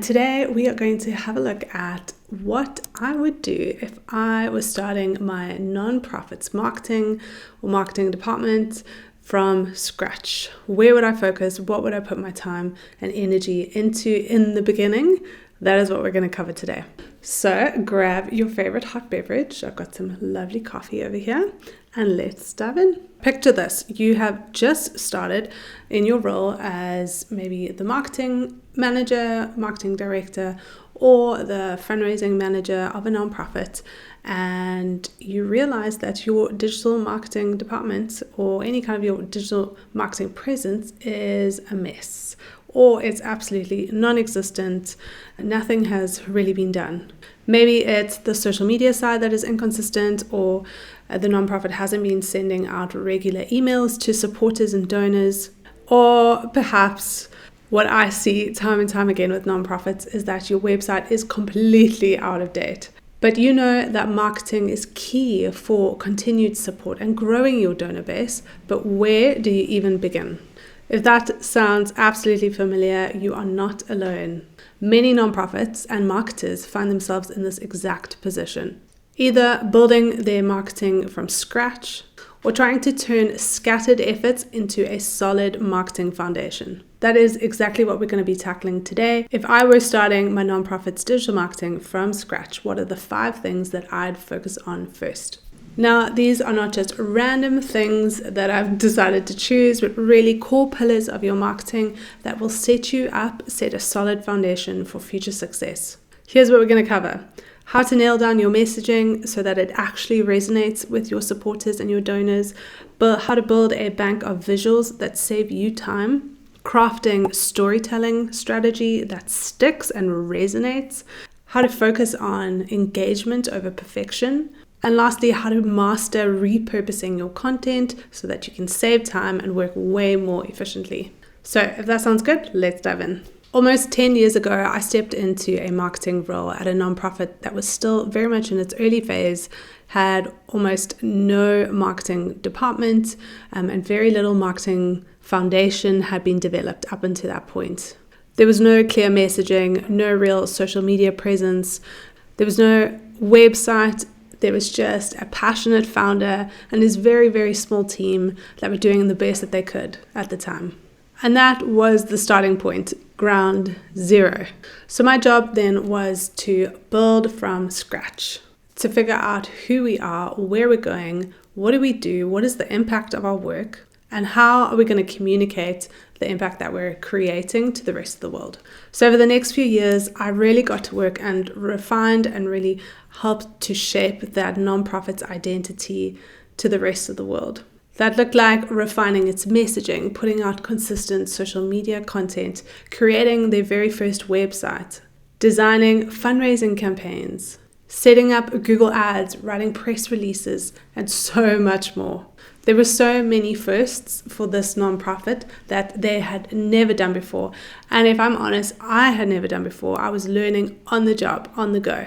Today we are going to have a look at what I would do if I was starting my nonprofit's marketing department from scratch. Where would I focus? What would I put my time and energy into in the beginning? That is what we're going to cover today. So grab your favorite hot beverage. I've got some lovely coffee over here and let's dive in. Picture this. You have just started in your role as maybe the marketing manager, marketing director, or the fundraising manager of a nonprofit, and you realize that your digital marketing department or any kind of your digital marketing presence is a mess, or it's absolutely non-existent. Nothing has really been done. Maybe it's the social media side that is inconsistent, or the nonprofit hasn't been sending out regular emails to supporters and donors, or perhaps what I see time and time again with nonprofits is that your website is completely out of date. But you know that marketing is key for continued support and growing your donor base, but where do you even begin? If that sounds absolutely familiar, you are not alone. Many nonprofits and marketers find themselves in this exact position, either building their marketing from scratch or trying to turn scattered efforts into a solid marketing foundation. That is exactly what we're going to be tackling today. If I were starting my nonprofit's digital marketing from scratch, what are the 5 things that I'd focus on first? Now, these are not just random things that I've decided to choose, but really core pillars of your marketing that will set you up, set a solid foundation for future success. Here's what we're going to cover. How to nail down your messaging so that it actually resonates with your supporters and your donors, but how to build a bank of visuals that save you time, crafting storytelling strategy that sticks and resonates, how to focus on engagement over perfection, and lastly, how to master repurposing your content so that you can save time and work way more efficiently. So if that sounds good, let's dive in. Almost 10 years ago, I stepped into a marketing role at a nonprofit that was still very much in its early phase, had almost no marketing department, and very little marketing foundation had been developed up until that point. There was no clear messaging, no real social media presence, there was no website. There was just a passionate founder and his very, very small team that were doing the best that they could at the time. And that was the starting point, ground zero. So my job then was to build from scratch, to figure out who we are, where we're going, what do, what is the impact of our work, and how are we going to communicate the impact that we're creating to the rest of the world. So over the next few years, I really got to work and refined and really helped to shape that nonprofit's identity to the rest of the world. That looked like refining its messaging, putting out consistent social media content, creating their very first website, designing fundraising campaigns, setting up Google Ads, writing press releases, and so much more. There were so many firsts for this nonprofit that they had never done before. And if I'm honest, I had never done before. I was learning on the job, on the go.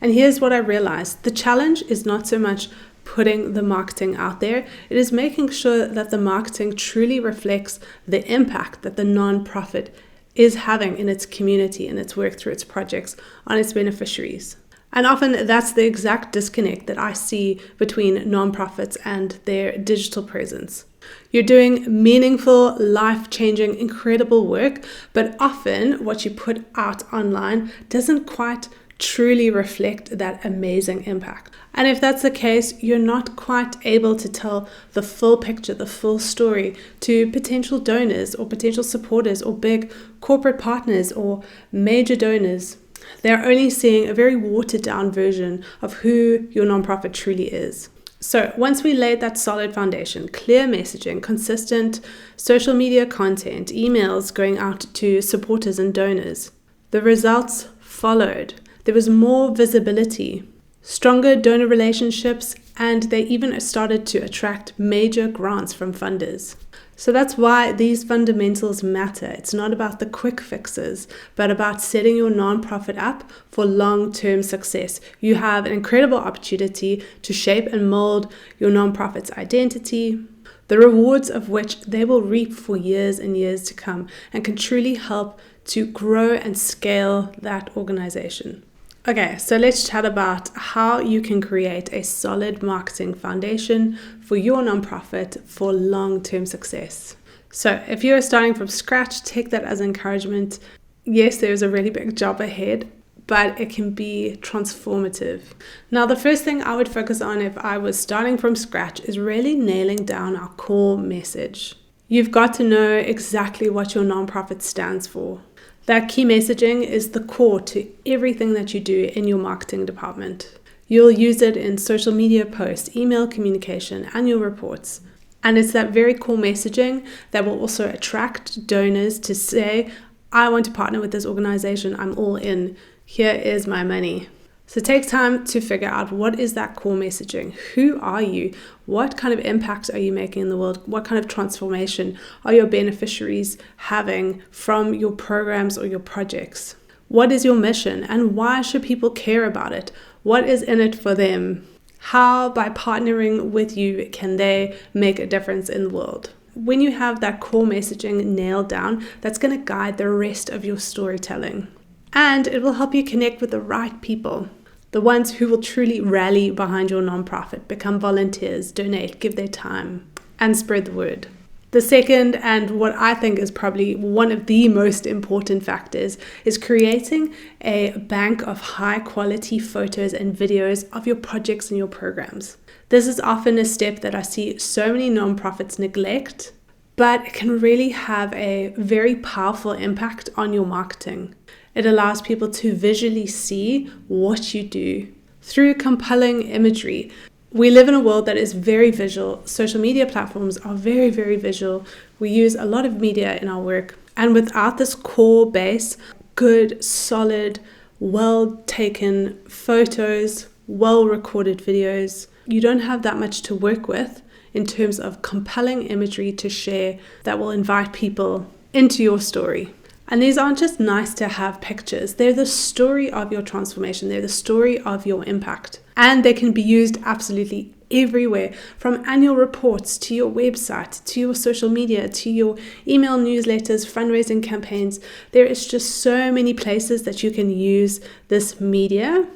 And here's what I realized. The challenge is not so much putting the marketing out there. It is making sure that the marketing truly reflects the impact that the nonprofit is having in its community, in its work through its projects, on its beneficiaries. And often that's the exact disconnect that I see between nonprofits and their digital presence. You're doing meaningful, life-changing, incredible work, but often what you put out online doesn't quite truly reflect that amazing impact. And if that's the case, you're not quite able to tell the full picture, the full story to potential donors or potential supporters or big corporate partners or major donors. They're only seeing a very watered down version of who your nonprofit truly is. So once we laid that solid foundation, clear messaging, consistent social media content, emails going out to supporters and donors, the results followed. There was more visibility, stronger donor relationships, and they even started to attract major grants from funders. So that's why these fundamentals matter. It's not about the quick fixes, but about setting your nonprofit up for long-term success. You have an incredible opportunity to shape and mold your nonprofit's identity, the rewards of which they will reap for years and years to come, and can truly help to grow and scale that organization. Okay, so let's chat about how you can create a solid marketing foundation for your nonprofit for long-term success. So if you're starting from scratch, take that as encouragement. Yes, there's a really big job ahead, but it can be transformative. Now, the first thing I would focus on if I was starting from scratch is really nailing down our core message. You've got to know exactly what your nonprofit stands for. That key messaging is the core to everything that you do in your marketing department. You'll use it in social media posts, email communication, annual reports. And it's that very core messaging that will also attract donors to say, I want to partner with this organization, I'm all in, here is my money. So take time to figure out what is that core messaging. Who are you? What kind of impact are you making in the world? What kind of transformation are your beneficiaries having from your programs or your projects? What is your mission and why should people care about it? What is in it for them? How, by partnering with you, can they make a difference in the world? When you have that core messaging nailed down, that's going to guide the rest of your storytelling. And it will help you connect with the right people, the ones who will truly rally behind your nonprofit, become volunteers, donate, give their time, and spread the word. The second, and what I think is probably one of the most important factors, is creating a bank of high quality photos and videos of your projects and your programs. This is often a step that I see so many nonprofits neglect, but it can really have a very powerful impact on your marketing. It allows people to visually see what you do through compelling imagery. We live in a world that is very visual. Social media platforms are very, very visual. We use a lot of media in our work. And without this core base, good, solid, well-taken photos, well-recorded videos, you don't have that much to work with in terms of compelling imagery to share that will invite people into your story. And these aren't just nice to have pictures. They're the story of your transformation. They're the story of your impact. And they can be used absolutely everywhere, from annual reports to your website, to your social media, to your email newsletters, fundraising campaigns. There is just so many places that you can use this media.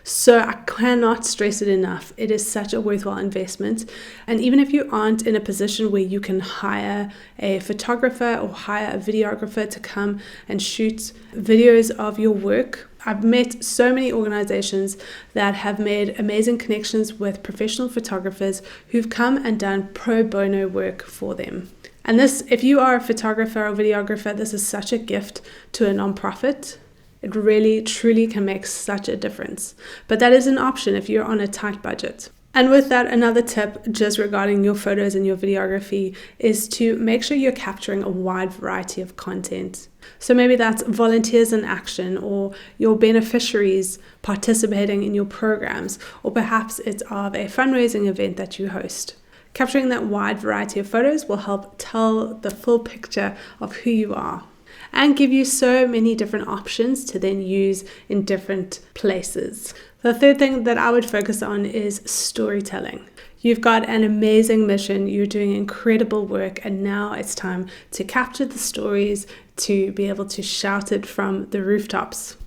So I cannot stress it enough. It is such a worthwhile investment. And even if you aren't in a position where you can hire a photographer or hire a videographer to come and shoot videos of your work, I've met so many organizations that have made amazing connections with professional photographers who've come and done pro bono work for them. And this, if you are a photographer or videographer, this is such a gift to a nonprofit. It really, truly can make such a difference. But that is an option if you're on a tight budget. And with that, another tip just regarding your photos and your videography is to make sure you're capturing a wide variety of content. So maybe that's volunteers in action, or your beneficiaries participating in your programs, or perhaps it's of a fundraising event that you host. Capturing that wide variety of photos will help tell the full picture of who you are, and give you so many different options to then use in different places. The third thing that I would focus on is storytelling. You've got an amazing mission, you're doing incredible work, and now it's time to capture the stories, to be able to shout it from the rooftops.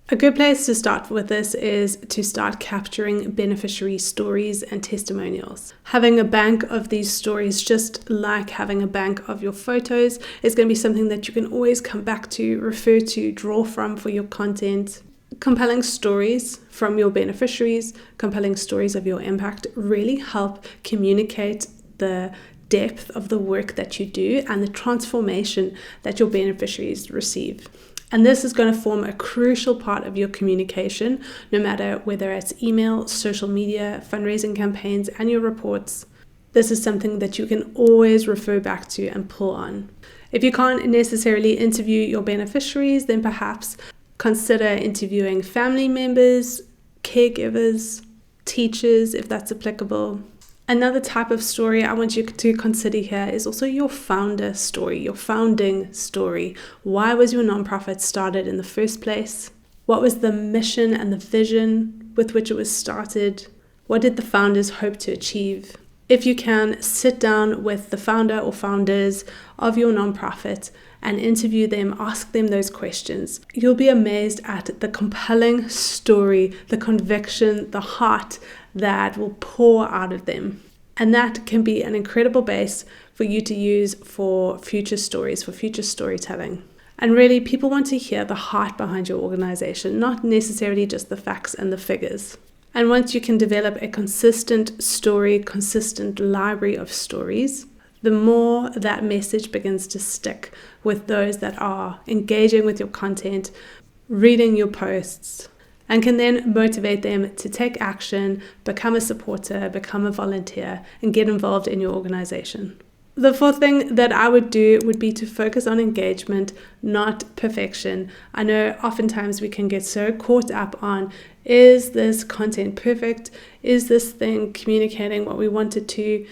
A good place to start with this is to start capturing beneficiary stories and testimonials. Having a bank of these stories, just like having a bank of your photos, is going to be something that you can always come back to, refer to, draw from for your content. Compelling stories from your beneficiaries, compelling stories of your impact really help communicate the depth of the work that you do and the transformation that your beneficiaries receive. And this is going to form a crucial part of your communication, no matter whether it's email, social media, fundraising campaigns, annual reports. This is something that you can always refer back to and pull on. If you can't necessarily interview your beneficiaries, then perhaps consider interviewing family members, caregivers, teachers, if that's applicable. Another type of story I want you to consider here is also your founder story, your founding story. Why was your nonprofit started in the first place? What was the mission and the vision with which it was started? What did the founders hope to achieve? If you can sit down with the founder or founders of your nonprofit and interview them, ask them those questions, you'll be amazed at the compelling story, the conviction, the heart that will pour out of them. And that can be an incredible base for you to use for future stories, for future storytelling. And really, people want to hear the heart behind your organization, not necessarily just the facts and the figures. And once you can develop a consistent story, consistent library of stories, the more that message begins to stick with those that are engaging with your content, reading your posts, and can then motivate them to take action, become a supporter, become a volunteer, and get involved in your organization. The fourth thing that I would do would be to focus on engagement, not perfection. I know oftentimes we can get so caught up on, is this content perfect? Is this thing communicating what we want it to?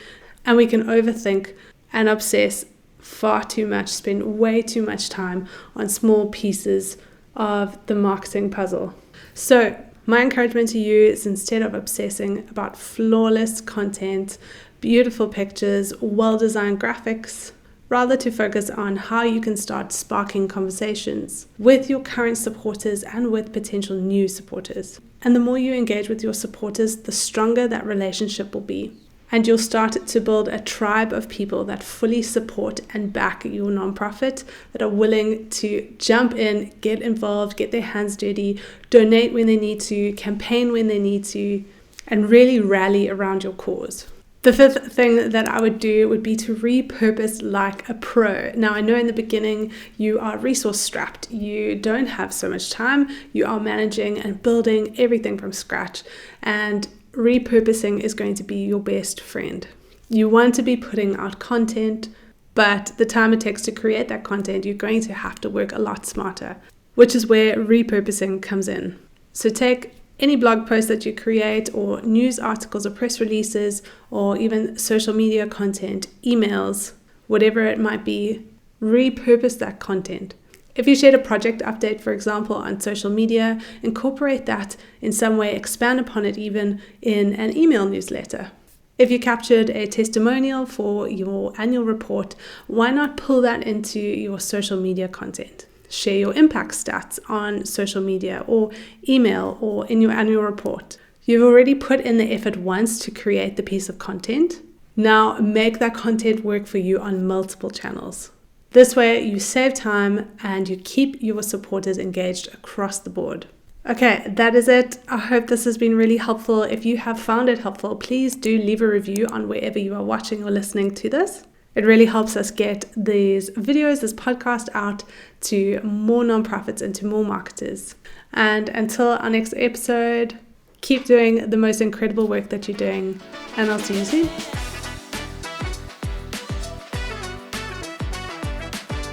And we can overthink and obsess far too much, spend way too much time on small pieces of the marketing puzzle. So my encouragement to you is, instead of obsessing about flawless content, beautiful pictures, well-designed graphics, rather to focus on how you can start sparking conversations with your current supporters and with potential new supporters. And the more you engage with your supporters, the stronger that relationship will be. And you'll start to build a tribe of people that fully support and back your nonprofit, that are willing to jump in, get involved, get their hands dirty, donate when they need to, campaign when they need to, and really rally around your cause. The fifth thing that I would do would be to repurpose like a pro. Now, I know in the beginning you are resource strapped. You don't have so much time. You are managing and building everything from scratch. And repurposing is going to be your best friend. You want to be putting out content, but the time it takes to create that content, you're going to have to work a lot smarter, which is where repurposing comes in. So take any blog post that you create, or news articles or press releases, or even social media content, emails, whatever it might be, repurpose that content. If you shared a project update, for example, on social media, incorporate that in some way, expand upon it even in an email newsletter. If you captured a testimonial for your annual report, why not pull that into your social media content? Share your impact stats on social media or email or in your annual report. You've already put in the effort once to create the piece of content. Now make that content work for you on multiple channels. This way you save time and you keep your supporters engaged across the board. Okay, that is it. I hope this has been really helpful. If you have found it helpful, please do leave a review on wherever you are watching or listening to this. It really helps us get these videos, this podcast out to more nonprofits and to more marketers. And until our next episode, keep doing the most incredible work that you're doing, and I'll see you soon.